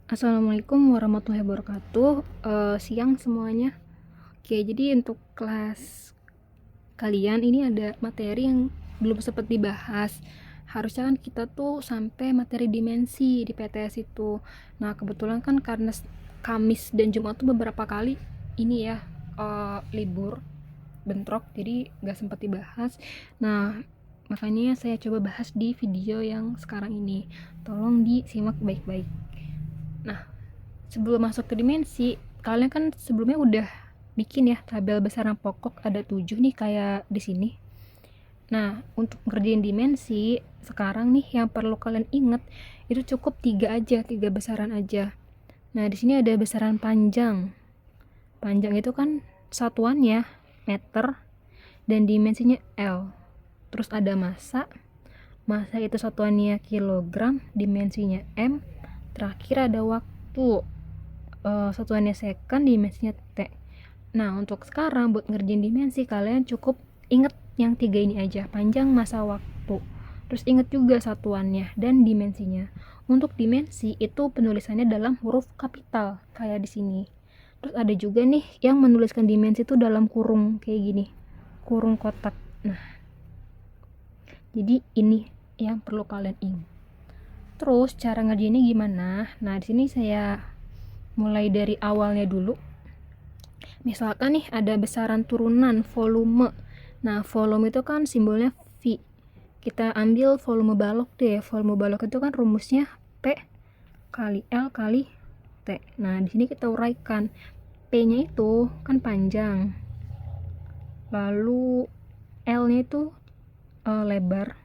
Assalamualaikum warahmatullahi wabarakatuh. Siang semuanya. Oke, jadi untuk kelas kalian ini ada materi yang belum sempat dibahas. Harusnya kan kita tuh sampai materi dimensi di PTS itu. Nah, kebetulan kan karena Kamis dan Jumat tuh beberapa kali ini ya libur bentrok, jadi nggak sempat dibahas. Nah, makanya saya coba bahas di video yang sekarang ini. Tolong disimak baik-baik. Nah, sebelum masuk ke dimensi, kalian kan sebelumnya udah bikin ya tabel besaran pokok ada 7 nih kayak di sini. Nah, untuk ngerjain dimensi, sekarang nih yang perlu kalian inget itu cukup 3 aja, 3 besaran aja. Nah, di sini ada besaran panjang. Panjang itu kan satuannya meter dan dimensinya L. Terus ada massa. Massa itu satuannya kilogram, dimensinya M. Terakhir ada waktu. Satuannya second, dimensinya T. Nah, untuk sekarang buat ngerjain dimensi kalian cukup inget yang 3 ini aja, panjang, masa, waktu. Terus inget juga satuannya dan dimensinya. Untuk dimensi itu penulisannya dalam huruf kapital kayak di sini. Terus ada juga nih yang menuliskan dimensi itu dalam kurung kayak gini, kurung kotak. Nah, jadi ini yang perlu kalian ingat. Terus cara ngerjainnya gimana? Nah, di sini saya mulai dari awalnya dulu. Misalkan nih ada besaran turunan volume. Nah, volume itu kan simbolnya V. Kita ambil volume balok deh. Volume balok itu kan rumusnya P kali L kali T. Nah, di sini kita uraikan. P-nya itu kan panjang. Lalu L-nya itu lebar.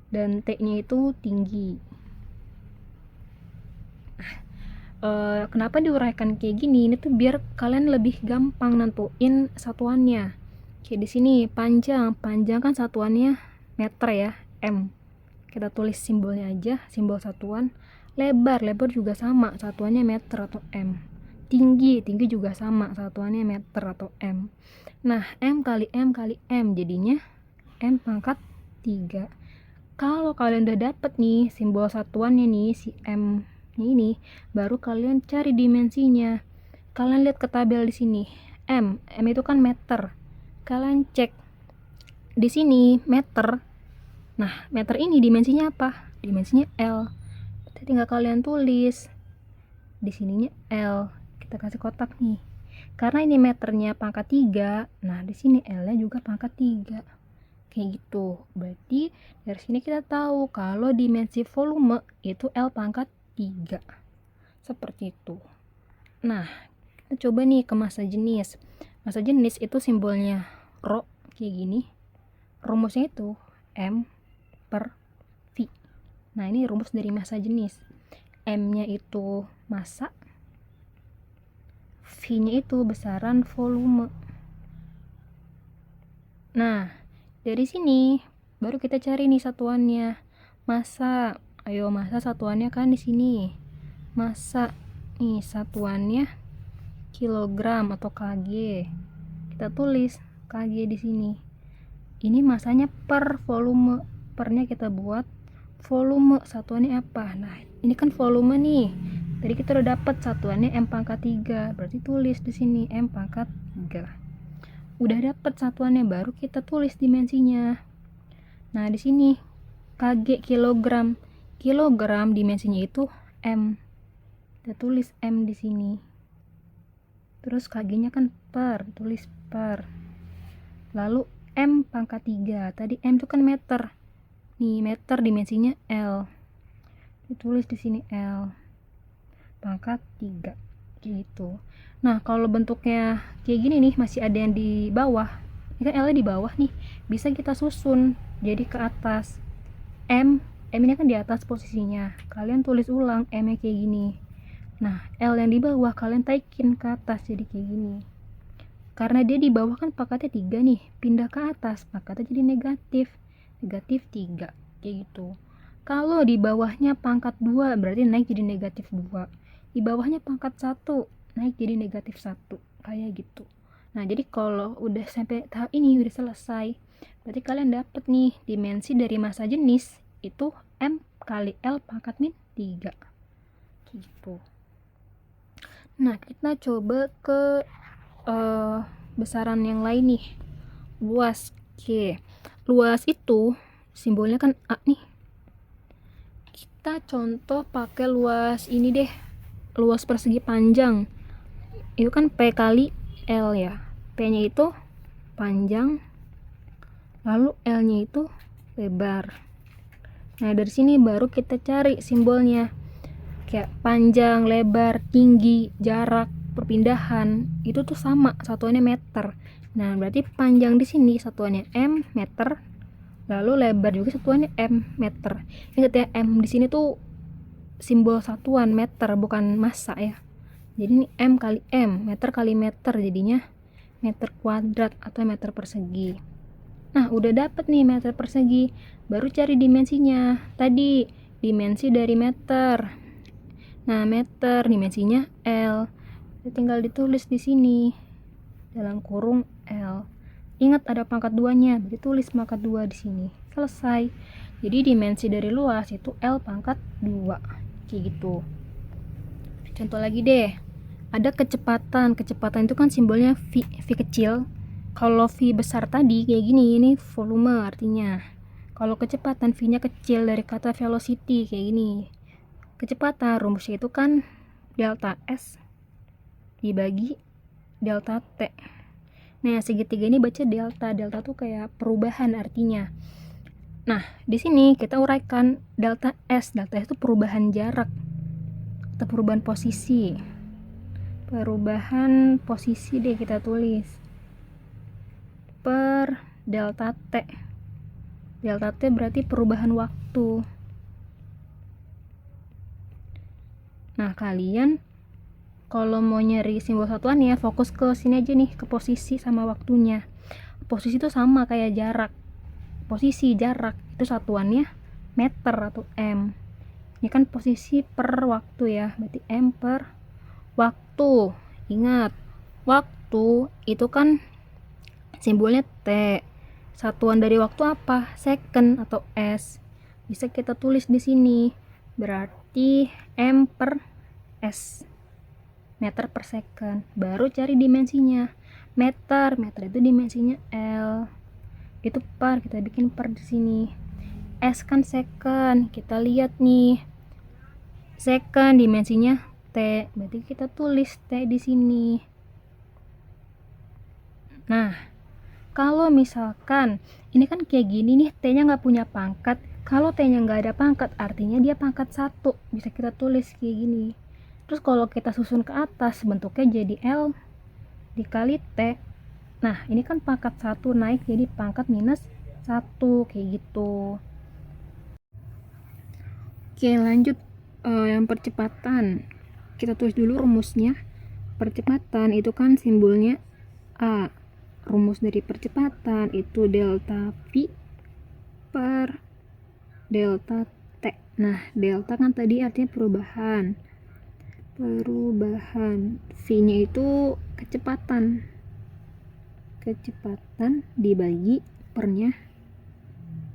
Dan T-nya itu tinggi. Kenapa diuraikan kayak gini? Ini tuh biar kalian lebih gampang nentuin satuannya. Kayak di sini panjang kan satuannya meter ya, M. Kita tulis simbolnya aja, simbol satuan. Lebar juga sama, satuannya meter atau M. Tinggi juga sama, satuannya meter atau M. Nah, M kali M kali M jadinya M pangkat 3. Kalau kalian udah dapet nih simbol satuannya nih, si M ini, baru kalian cari dimensinya. Kalian lihat ke tabel di sini. M itu kan meter. Kalian cek di sini meter. Nah, meter ini dimensinya apa? Dimensinya L. Berarti tinggal kalian tulis di sininya L. Kita kasih kotak nih. Karena ini meternya pangkat 3, nah di sini L-nya juga pangkat 3. Kayak gitu. Berarti dari sini kita tahu kalau dimensi volume itu L pangkat 3. Seperti itu. Nah, kita coba nih ke massa jenis. Massa jenis itu simbolnya rho kayak gini. Rumusnya itu M per V. Nah, ini rumus dari massa jenis. M-nya itu massa, V-nya itu besaran volume. Nah, dari sini baru kita cari nih satuannya. Massa. Ayo, massa satuannya kan di sini. Massa nih satuannya kilogram atau kg. Kita tulis kg di sini. Ini massanya per volume. Pernya kita buat volume, satuannya apa? Nah, ini kan volume nih. Tadi kita udah dapat satuannya M pangkat 3. Berarti tulis di sini M pangkat 3. Udah dapat satuannya, baru kita tulis dimensinya. Nah, di sini kg kilogram. Kilogram dimensinya itu M. Kita tulis M di sini. Terus kg-nya kan per, tulis per. Lalu M pangkat 3. Tadi M itu kan meter. Nih, meter dimensinya L. Ditulis di sini L pangkat 3. Gitu. Nah, kalau bentuknya kayak gini nih, masih ada yang di bawah. Ini kan L-nya di bawah nih. Bisa kita susun jadi ke atas. M ini kan di atas posisinya. Kalian tulis ulang M-nya kayak gini. Nah, L yang di bawah kalian taikin ke atas jadi kayak gini. Karena dia di bawah kan pangkatnya 3 nih, pindah ke atas pangkatnya jadi negatif. Negatif 3, kayak gitu. Kalau di bawahnya pangkat 2 berarti naik jadi negatif 2. Di bawahnya pangkat 1 naik jadi negatif 1, kayak gitu. Nah, jadi kalau udah sampai tahap ini udah selesai, berarti kalian dapat nih dimensi dari massa jenis itu M kali L pangkat min 3. gitu. Nah, kita coba ke besaran yang lain nih. Luas. Oke. Luas itu simbolnya kan A nih. Kita contoh pakai luas ini deh. Luas persegi panjang. Itu kan P kali L ya. P-nya itu panjang, lalu L-nya itu lebar. Nah, dari sini baru kita cari simbolnya. Kayak panjang, lebar, tinggi, jarak, perpindahan, itu tuh sama, satuannya meter. Nah, berarti panjang di sini satuannya M, meter. Lalu lebar juga satuannya M, meter. Ingat ya, M di sini tuh simbol satuan meter, bukan massa ya. Jadi ini M kali M, meter kali meter, jadinya meter kuadrat atau meter persegi. Nah, udah dapet nih meter persegi, baru cari dimensinya. Tadi dimensi dari meter. Nah, meter dimensinya L. Tinggal ditulis di sini dalam kurung L. Ingat ada pangkat 2-nya, ditulis pangkat 2 di sini. Selesai. Jadi dimensi dari luas itu L pangkat 2. Kayak gitu. Contoh lagi deh. Ada kecepatan. Kecepatan itu kan simbolnya V, V kecil. Kalau V besar tadi kayak gini, ini volume artinya. Kalau kecepatan V-nya kecil dari kata velocity kayak gini. Kecepatan rumusnya itu kan delta S dibagi delta T. Nah, segitiga ini baca delta. Delta tuh kayak perubahan artinya. Nah, di sini kita uraikan delta S. Delta S itu perubahan jarak atau perubahan posisi. Perubahan posisi deh kita tulis per delta T. Delta T berarti perubahan waktu. Nah, kalian kalau mau nyari simbol satuannya, fokus ke sini aja nih, ke posisi sama waktunya. Posisi itu sama kayak jarak. Posisi, jarak, itu satuannya meter atau M. Ini kan posisi per waktu ya, berarti M per waktu. Ingat, waktu itu kan simbolnya T. Satuan dari waktu apa? Second atau S. Bisa kita tulis di sini. Berarti M per S. Meter per second. Baru cari dimensinya. Meter itu dimensinya L. Itu per, kita bikin per di sini. S kan second. Kita lihat nih. Second dimensinya T. Berarti kita tulis T di sini. Nah, kalau misalkan ini kan kayak gini nih, T-nya nggak punya pangkat. Kalau T-nya nggak ada pangkat, artinya dia pangkat 1. Bisa kita tulis kayak gini. Terus kalau kita susun ke atas, bentuknya jadi L dikali T. Nah, ini kan pangkat 1 naik jadi pangkat minus 1, kayak gitu. Oke, lanjut yang percepatan. Kita tulis dulu rumusnya. Percepatan itu kan simbolnya A. Rumus dari percepatan itu delta V per delta T. Nah, delta kan tadi artinya perubahan. V-nya itu kecepatan. Kecepatan dibagi pernya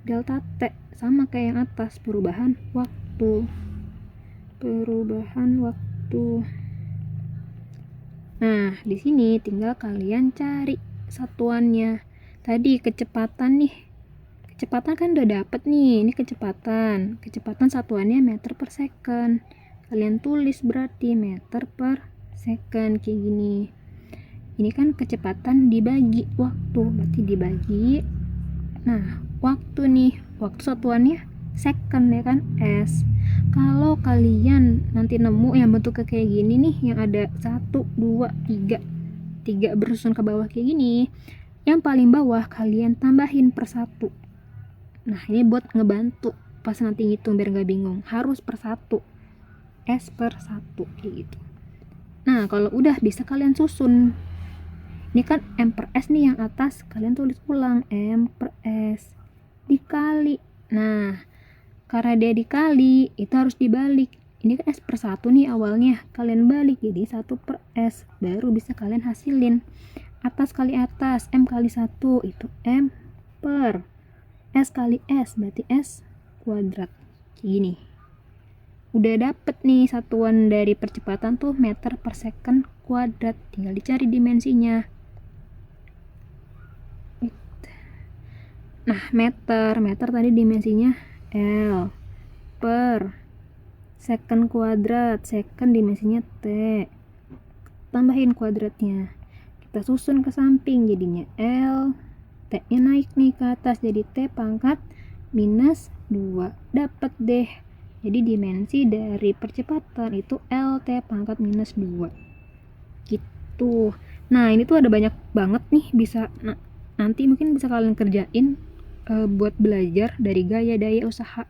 delta T. Sama kayak yang atas, perubahan waktu. Nah, di sini tinggal kalian cari satuannya. Tadi kecepatan nih. Kecepatan kan udah dapet nih. Ini kecepatan. Kecepatan satuannya meter per second. Kalian tulis berarti meter per second kayak gini. Ini kan kecepatan dibagi waktu. Berarti dibagi. Nah, waktu nih. Waktu satuannya second ya kan, S. Kalau kalian nanti nemu yang bentuknya kayak gini nih, yang ada 1, 2, 3 bersusun ke bawah kayak gini, yang paling bawah kalian tambahin per 1. Nah, ini buat ngebantu pas nanti ngitung biar gak bingung, harus per 1, S per 1 kayak gitu. Nah, kalau udah bisa kalian susun. Ini kan M per S nih yang atas, kalian tulis ulang M per S dikali. Nah, karena dia dikali, itu harus dibalik. Ini kan S per 1 nih awalnya. Kalian balik jadi 1 per S. Baru bisa kalian hasilin. Atas kali atas, M kali 1. Itu M per S kali S. Berarti S kuadrat. Kayak gini. udah dapet nih satuan dari percepatan tuh meter per second kuadrat, tinggal dicari dimensinya. Nah, meter tadi dimensinya L per second kuadrat, second dimensinya T, tambahin kuadratnya, kita susun ke samping jadinya L, T nya naik nih ke atas jadi T pangkat minus 2, dapat deh. Jadi dimensi dari percepatan itu L T pangkat minus 2 gitu. Nah ini tuh ada banyak banget nih, bisa nanti mungkin bisa kalian kerjain buat belajar dari gaya, daya, usaha,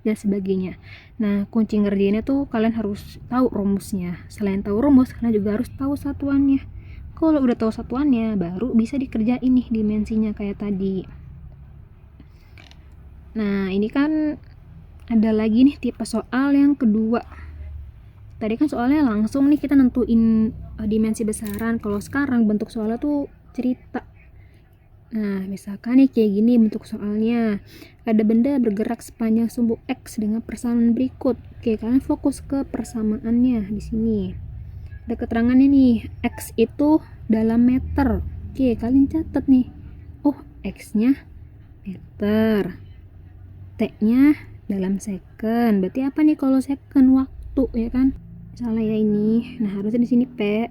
dan sebagainya. Nah kunci ngerjainnya tuh kalian harus tahu rumusnya. Selain tahu rumus, kalian juga harus tahu satuannya. Kalau udah tahu satuannya, baru bisa dikerjain nih dimensinya kayak tadi. Nah ini kan ada lagi nih tipe soal yang kedua. Tadi kan soalnya langsung nih kita nentuin dimensi besaran. Kalau sekarang bentuk soalnya tuh cerita. Nah, misalkan nih kayak gini bentuk soalnya. Ada benda bergerak sepanjang sumbu X dengan persamaan berikut. Oke, kalian fokus ke persamaannya di sini. Ada keterangannya nih, X itu dalam meter. Oke, kalian catat nih. Oh, X-nya meter. T-nya dalam second. Berarti apa nih kalau second? Waktu, ya kan? Salah ya ini. Nah, harusnya di sini P,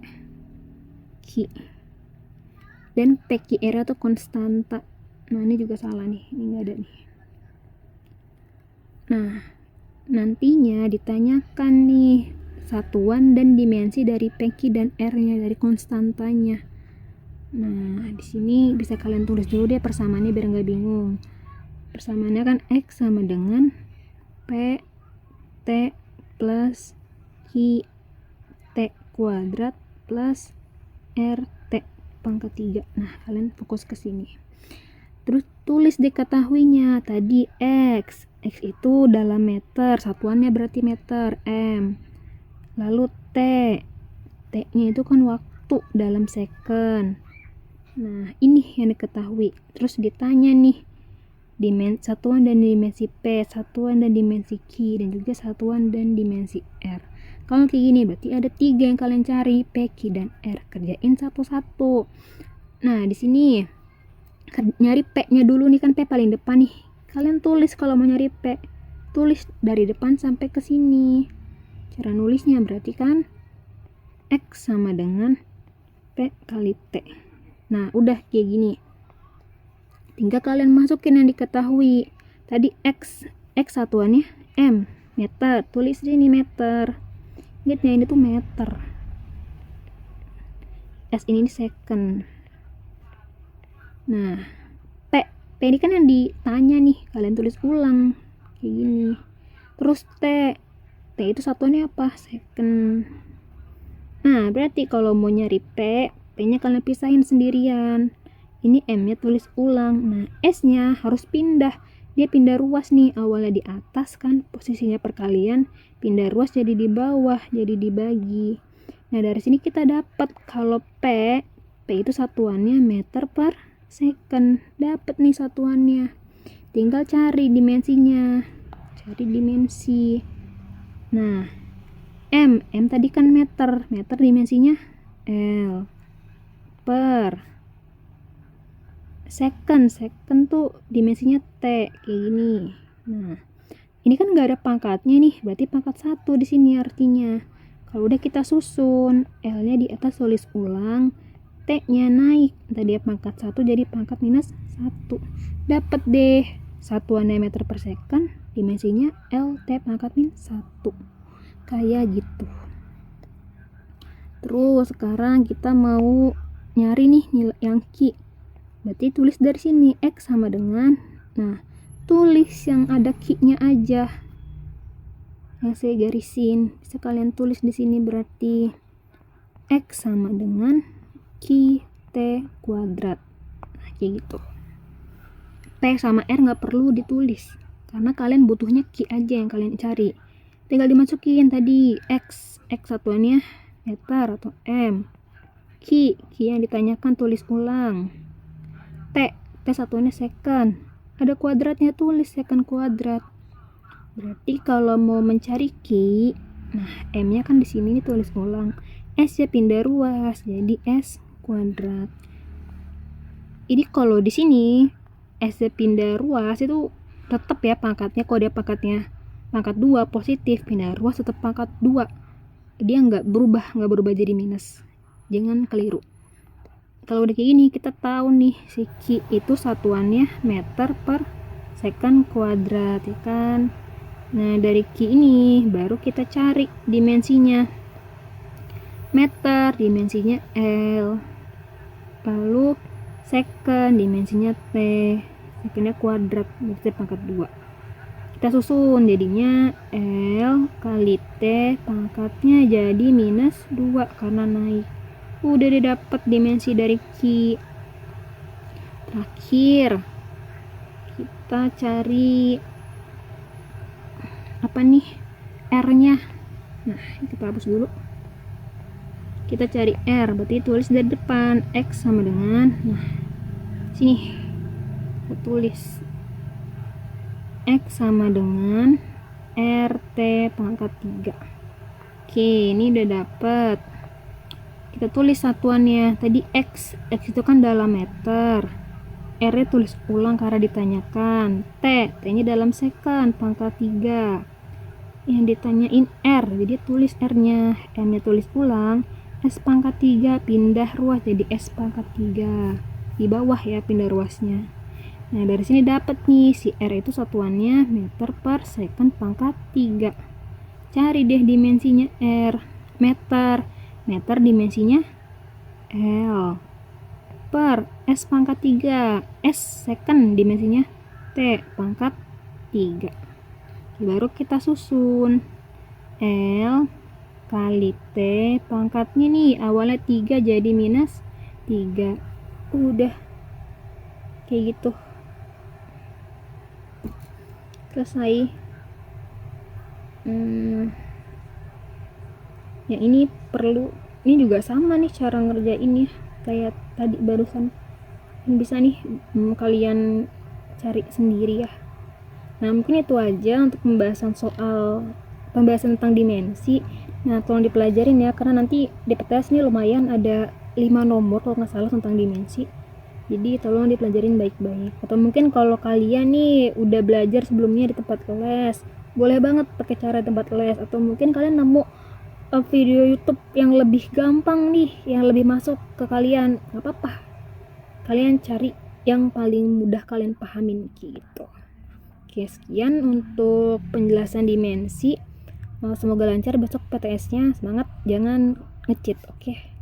Q. Dan PQR itu konstanta. Nah ini juga salah nih, ini nggak ada nih. Nah nantinya ditanyakan nih satuan dan dimensi dari PQ dan R-nya, dari konstantanya. Nah di sini bisa kalian tulis dulu deh persamaannya biar nggak bingung. Persamaannya kan X sama dengan P T plus Q T kuadrat plus R T pangkat 3. Nah, kalian fokus ke sini. Terus tulis diketahuinya. Tadi X. X itu dalam meter. Satuannya berarti meter. M. Lalu T. T-nya itu kan waktu dalam second. Nah, ini yang diketahui. Terus ditanya nih. Satuan dan dimensi P. Satuan dan dimensi Q. Dan juga satuan dan dimensi R. Kalau kayak gini berarti ada 3 yang kalian cari, P, Q, dan R. Kerjain satu-satu. Nah, di sini nyari P-nya dulu nih, kan P paling depan nih. Kalian tulis kalau mau nyari P. Tulis dari depan sampai ke sini. Cara nulisnya berarti kan X sama dengan P kali T. Nah, udah kayak gini. Tinggal kalian masukin yang diketahui. Tadi X satuannya M, meter. Tulis sini meter. Ingatnya ini tuh meter. S ini second. Nah, P ini kan yang ditanya nih, kalian tulis ulang kayak gini. Terus T itu satuannya apa? Second. Nah, berarti kalau mau nyari P-nya kalian pisahin sendirian. Ini M-nya tulis ulang. Nah, S-nya harus pindah. Dia pindah ruas nih, awalnya di atas kan posisinya perkalian, pindah ruas jadi di bawah, jadi dibagi. Nah dari sini kita dapat kalau P itu satuannya meter per second. Dapat nih satuannya. Tinggal cari dimensinya. Cari dimensi. Nah M tadi kan meter dimensinya L per second tuh dimensinya T kayak gini. Nah ini kan nggak ada pangkatnya nih, berarti pangkat 1 di sini artinya. Kalau udah kita susun, L-nya di atas tulis ulang, T-nya naik, tadi pangkat 1 jadi pangkat minus 1. Dapat deh satuannya meter per second, dimensinya L T pangkat minus 1. Kayak gitu. Terus sekarang kita mau nyari nih nilai yang Q. Berarti tulis dari sini X sama dengan, nah tulis yang ada Q-nya aja yang saya garisin. Bisa kalian tulis di sini berarti X sama dengan Q T kuadrat. Nah kayak gitu. T sama R nggak perlu ditulis karena kalian butuhnya Q aja yang kalian cari. Tinggal dimasukin tadi X satuannya meter atau M. Q yang ditanyakan tulis ulang. T satuannya second, ada kuadratnya, tulis second kuadrat. Berarti kalau mau mencari Q, nah M-nya kan di sini tulis ulang. S-nya pindah ruas jadi S kuadrat. Ini kalau di sini S-nya pindah ruas itu tetap ya pangkatnya, kalau dia pangkatnya pangkat 2 positif, pindah ruas tetap pangkat 2. Dia nggak berubah jadi minus. Jangan keliru. Kalau udah kayak gini kita tahu nih si Q itu satuannya meter per second kuadrat ya kan. Nah dari Q ini baru kita cari dimensinya. Meter dimensinya L, lalu second dimensinya T, secondnya kuadrat berarti pangkat 2. Kita susun jadinya L kali T pangkatnya jadi minus 2 karena naik. Udah dapat dimensi dari Q. Terakhir kita cari apa nih, R-nya. Nah kita hapus dulu, kita cari R, berarti tulis dari depan X sama dengan, nah sini kita tulis X sama dengan RT pangkat 3. Oke, ini udah dapet. Kita tulis satuannya tadi X itu kan dalam meter, R nya tulis ulang karena ditanyakan, T nya dalam second pangkat 3. Yang ditanyain R, jadi tulis R nya, M nya tulis ulang, S pangkat 3 pindah ruas jadi S pangkat 3 di bawah ya pindah ruasnya. Nah dari sini dapat nih si R itu satuannya meter per second pangkat 3. Cari deh dimensinya R, meter dimensinya L per S pangkat 3, S second dimensinya T pangkat 3. Baru kita susun L kali T pangkatnya nih awalnya 3 jadi minus 3. Udah kayak gitu selesai. Ya ini ini juga sama nih cara ngerjainnya kayak tadi barusan. Bisa nih kalian cari sendiri ya. Nah mungkin itu aja untuk pembahasan tentang dimensi. Nah tolong dipelajarin ya, karena nanti di PTS nih lumayan ada 5 nomor kalau nggak salah tentang dimensi. Jadi tolong dipelajarin baik-baik. Atau mungkin kalau kalian nih udah belajar sebelumnya di tempat les, boleh banget pakai cara tempat les. Atau mungkin kalian nemu video YouTube yang lebih gampang nih, yang lebih masuk ke kalian, nggak apa-apa. Kalian cari yang paling mudah kalian pahamin gitu. Oke, sekian untuk penjelasan dimensi. Semoga lancar besok PTS-nya. Semangat, jangan nge-cheat, oke?